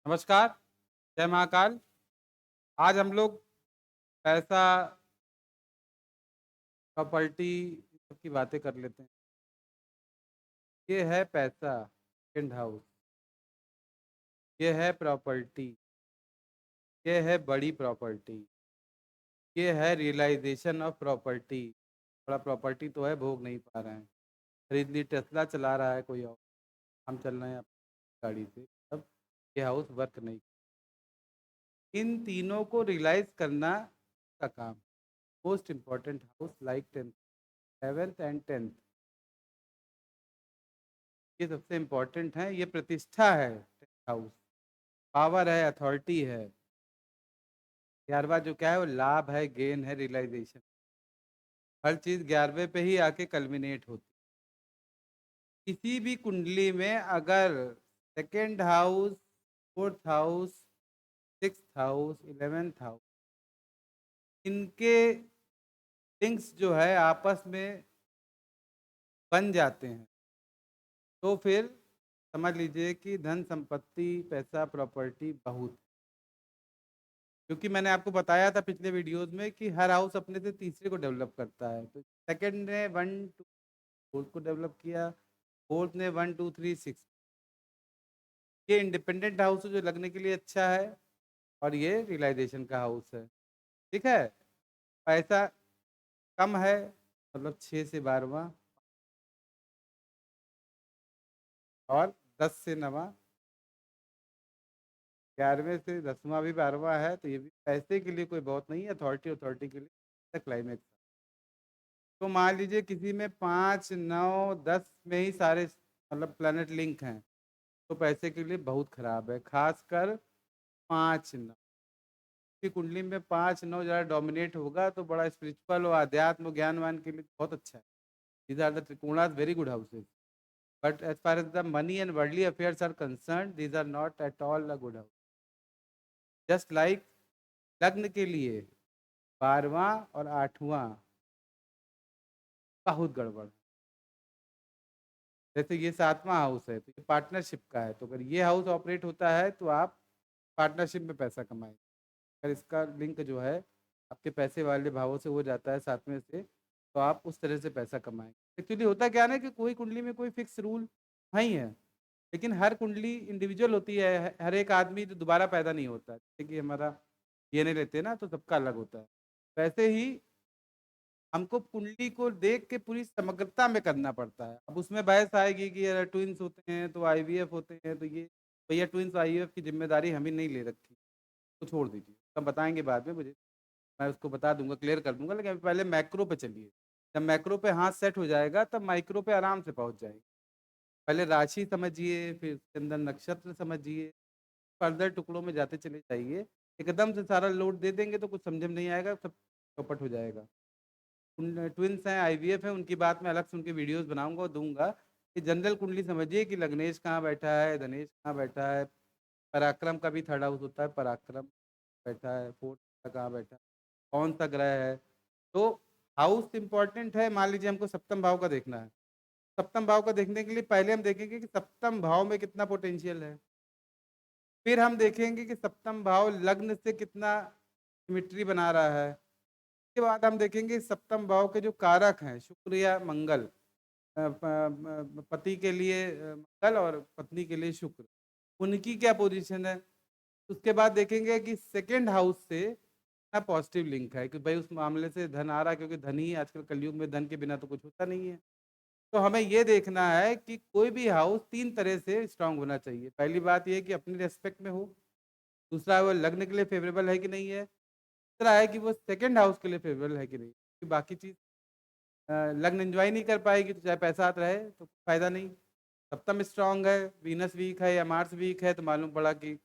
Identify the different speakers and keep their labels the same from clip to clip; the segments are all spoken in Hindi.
Speaker 1: नमस्कार, जय महाकाल। आज हम लोग पैसा, प्रॉपर्टी सब की बातें कर लेते हैं। ये है पैसा, सेकंड हाउस, ये है प्रॉपर्टी, ये है बड़ी प्रॉपर्टी, ये है रियलाइज़ेशन ऑफ प्रॉपर्टी। बड़ा प्रॉपर्टी तो है, भोग नहीं पा रहे हैं। खरीद ली टेस्ला, चला रहा है कोई और, हम चल रहे हैं अपनी गाड़ी से, तब ये हाउस वर्क नहीं। इन तीनों को रियलाइज़ करना का काम। Most important house like 10th, 11th and 10th, ये सबसे इम्पोर्टेंट है, ये प्रतिष्ठा है हाउस, पावर है, अथॉरिटी है। 11वां जो क्या है वो लाभ है, गेन है, रियलाइजेशन। हर चीज़ 11वें पे ही आके कल्मिनेट होती है। किसी भी कुंडली में अगर second house, fourth house, sixth house, 11th house, इनके लिंक्स जो है आपस में बन जाते हैं, तो फिर समझ लीजिए कि धन संपत्ति, पैसा, प्रॉपर्टी बहुत। क्योंकि मैंने आपको बताया था पिछले वीडियोज़ में कि हर हाउस अपने से तीसरे को डेवलप करता है। तो सेकंड ने 1, 2, फोर्थ को डेवलप किया, फोर्थ ने 1, 2, 3, 6। ये इंडिपेंडेंट हाउस है जो लगने के लिए अच्छा है, और ये रियलाइज़ेशन का हाउस है। ठीक है? पैसा कम है, मतलब 6 से 12वाँ, और 10 से 9वाँ, 11वें से 10वाँ भी 12वाँ है, तो ये भी पैसे के लिए कोई बहुत नहीं है, अथॉरिटी अथॉरिटी के लिए क्लाइमेक्स। तो मान लीजिए किसी में 5, 9, 10 में ही सारे मतलब प्लैनेट लिंक हैं, तो पैसे के लिए बहुत खराब है, खासकर 5, 9 की कुंडली में 5, 9 ज़्यादा डोमिनेट होगा तो बड़ा स्पिरिचुअल और अध्यात्म ज्ञानवान के लिए बहुत अच्छा है। दीज आर द त्रिकोणास very good houses, but as far as the money and worldly affairs are concern, these are not at all a good house. Just like लग्न के लिए 12वां और 8वां बहुत गड़बड़ है। जैसे ये 7वां हाउस है, तो ये पार्टनरशिप का है, तो अगर ये हाउस ऑपरेट होता है तो आप पार्टनरशिप में पैसा कमाएँ। अगर इसका लिंक जो है आपके पैसे वाले भावों से हो जाता है 7वें से, तो आप उस तरह से पैसा कमाएँगे। एक्चुअली होता क्या है ना कि कोई कुंडली में कोई फिक्स रूल नहीं है, लेकिन हर कुंडली इंडिविजुअल होती है, हर एक आदमी तो दोबारा पैदा नहीं होता है। जैसे कि हमारा डीएनए लेते हैं ना, तो सबका अलग होता है। वैसे ही हमको कुंडली को देख के पूरी समग्रता में करना पड़ता है। अब उसमें बहस आएगी कि अगर ट्विन्स होते हैं तो आईवीएफ होते हैं, तो ये भैया ट्विन्स आईवीएफ की ज़िम्मेदारी हम ही नहीं ले रखी, तो छोड़ दीजिए। तब बताएँगे बाद में मुझे, मैं उसको बता दूँगा, क्लियर कर दूँगा, लेकिन अभी पहले मैक्रो पे चलिए। जब मैक्रो पे हाथ सेट हो जाएगा तब माइक्रो पे आराम से पहुँच जाएँगे। पहले राशि समझिए, फिर उसके अंदर नक्षत्र समझिए, फर्दर टुकड़ों में जाते चले जाइए। एकदम से सारा लोड दे देंगे तो कुछ समझ में नहीं आएगा, सब चौपट हो जाएगा। ट्विन्स हैं, आईवीएफ है, उनकी बात मैं अलग से उनकी वीडियोज़ बनाऊँगा और दूँगा। कि जनरल कुंडली समझिए कि लग्नेश कहाँ बैठा है, धनेश कहाँ बैठा है, पराक्रम का भी थर्ड हाउस होता है, पराक्रम बैठा है, फोर्थ का कहाँ बैठा है, कौन-सा ग्रह है। तो हाउस इम्पोर्टेंट है, मान लीजिए हमको सप्तम भाव का देखना है। सप्तम भाव का देखने के लिए पहले हम देखेंगे कि सप्तम भाव में कितना पोटेंशियल है। फिर हम देखेंगे कि सप्तम भाव लग्न से कितना सिमिट्री बना रहा है। उसके बाद हम देखेंगे सप्तम भाव के जो कारक हैं, शुक्र या मंगल, पति के लिए मंगल और पत्नी के लिए शुक्र, उनकी क्या पोजीशन है। उसके बाद देखेंगे कि सेकंड हाउस से कितना पॉजिटिव लिंक है कि भाई उस मामले से धन आ रहा है, क्योंकि धन ही आजकल कलयुग में, धन के बिना तो कुछ होता नहीं है। तो हमें ये देखना है कि कोई भी हाउस 3 तरह से स्ट्रांग होना चाहिए। पहली बात ये है कि अपनी रिस्पेक्ट में हो, दूसरा वो लग्न के लिए फेवरेबल है कि नहीं है, तीसरा है कि वो सेकंड हाउस के लिए फेवरेबल है कि नहीं। कि बाकी चीज़ लग्न एन्जॉय नहीं कर पाएगी तो चाहे पैसा आता रहे तो फ़ायदा नहीं। सप्तम स्ट्रॉन्ग है, वीनस वीक है या मार्स वीक है, तो मालूम पड़ा कि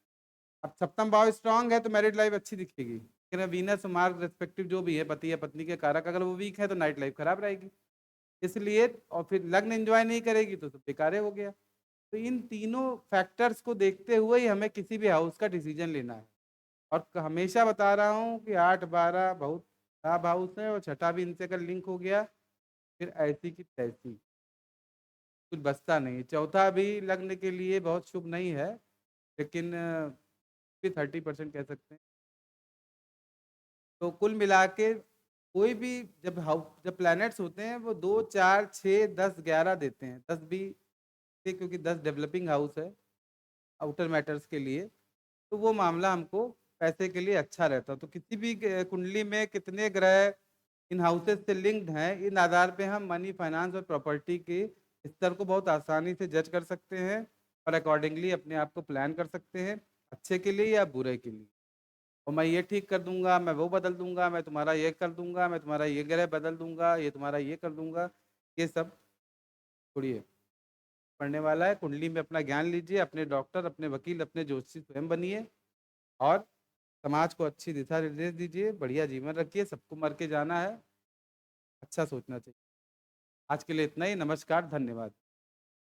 Speaker 1: अब सप्तम भाव स्ट्रॉन्ग है तो मैरिड लाइफ अच्छी दिखेगी। लेकिन वीनस और मार्स रिस्पेक्टिव जो भी है, पति या पत्नी के कारक, अगर वो वीक है तो नाइट लाइफ खराब रहेगी। इसलिए और फिर लग्न एन्जॉय नहीं करेगी तो सब बेकार हो गया। तो इन तीनों फैक्टर्स को देखते हुए ही हमें किसी भी हाउस का डिसीजन लेना है। और हमेशा बता रहा हूँ कि 8-12 बहुत खराब हाउस है, और छठा भी इनसे अगर लिंक हो गया फिर ऐसी की तैसी, कुछ बचता नहीं। चौथा भी लग्न के लिए बहुत शुभ नहीं है, लेकिन भी 30% कह सकते हैं। तो कुल मिला के कोई भी जब प्लैनेट्स होते हैं वो 2, 4, 6, 10, 11 देते हैं। 10 भी थे क्योंकि 10 डेवलपिंग हाउस है आउटर मैटर्स के लिए, तो वो मामला हमको पैसे के लिए अच्छा रहता है। तो किसी भी कुंडली में कितने ग्रह इन हाउसेस से लिंक्ड हैं, इन आधार पे हम मनी, फाइनेंस और प्रॉपर्टी के स्तर को बहुत आसानी से जज कर सकते हैं और अकॉर्डिंगली अपने आप को प्लान कर सकते हैं, अच्छे के लिए या बुरे के लिए। और मैं ये ठीक कर दूँगा, मैं वो बदल दूँगा, मैं तुम्हारा ये कर दूँगा, मैं तुम्हारा ये ग्रह बदल दूँगा, ये तुम्हारा ये कर दूँगा, ये सब छोड़िए। पढ़ने वाला है, कुंडली में अपना ज्ञान लीजिए, अपने डॉक्टर, अपने वकील, अपने ज्योतिषी स्वयं बनिए और समाज को अच्छी दिशा निर्देश दीजिए, बढ़िया जीवन रखिए, सबको मर के जाना है, अच्छा सोचना चाहिए। आज के लिए इतना ही, नमस्कार, धन्यवाद।